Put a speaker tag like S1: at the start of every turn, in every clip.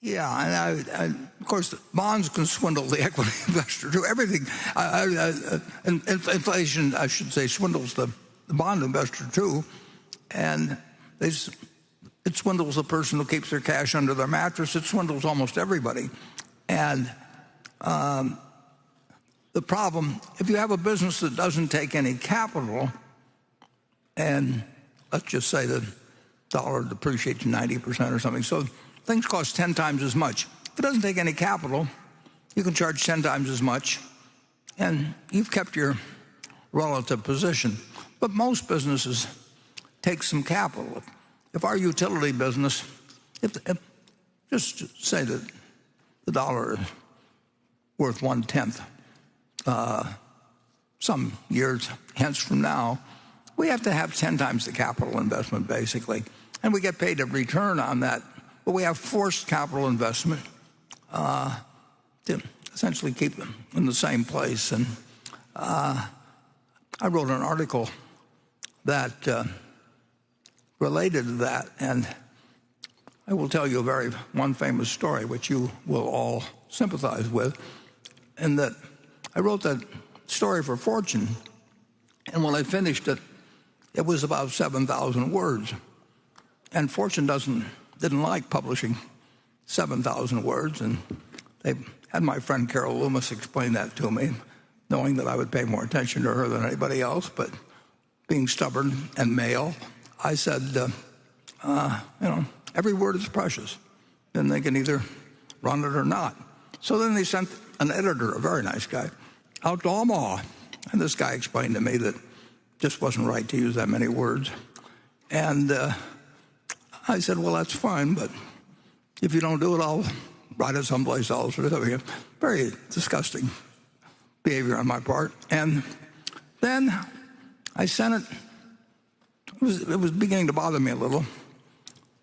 S1: Yeah, and of course, bonds can swindle the equity investor too. Everything, inflation, I should say, swindles the bond investor too, and it swindles the person who keeps their cash under their mattress. It swindles almost everybody, and the problem, if you have a business that doesn't take any capital, and let's just say the dollar depreciates 90% or something, so things cost 10 times as much. If it doesn't take any capital, you can charge 10 times as much, and you've kept your relative position. But most businesses take some capital. If our utility business, just say that the dollar is worth 1/10 some years hence from now, we have to have 10 times the capital investment, basically. And we get paid a return on that. But we have forced capital investment to essentially keep them in the same place. And I wrote an article that related to that. And I will tell you one famous story, which you will all sympathize with, and that I wrote that story for Fortune, and when I finished it, it was about 7,000 words. And Fortune didn't like publishing 7,000 words, and they had my friend Carol Loomis explain that to me, knowing that I would pay more attention to her than anybody else, but being stubborn and male, I said, every word is precious. Then they can either run it or not. So then they sent an editor, a very nice guy, out to Omaha. And this guy explained to me that it just wasn't right to use that many words. And I said, well, that's fine, but if you don't do it, I'll write it someplace else. Very disgusting behavior on my part. And then I sent it. It was beginning to bother me a little.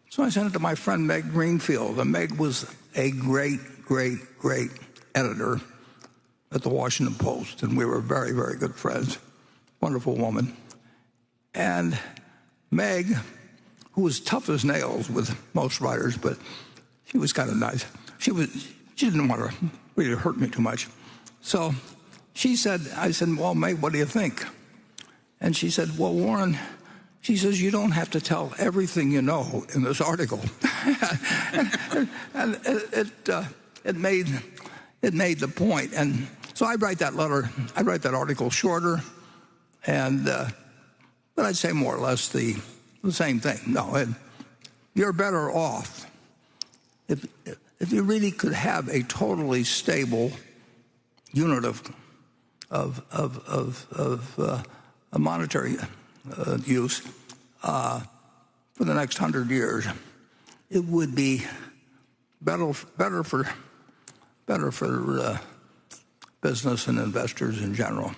S1: So I sent it to my friend Meg Greenfield. And Meg was a great, great, great editor at the Washington Post. And we were very, very good friends. Wonderful woman. And Meg, who was tough as nails with most writers, but she was kind of nice. She didn't want to really hurt me too much. So I said, well, Meg, what do you think? And she said, well, Warren, she says, you don't have to tell everything you know in this article. and it made the point. And so I write that article shorter, and but I'd say more or less the same thing. No, you're better off if you really could have a totally stable unit of a monetary use for the next 100 years. It would be better for business and investors in general.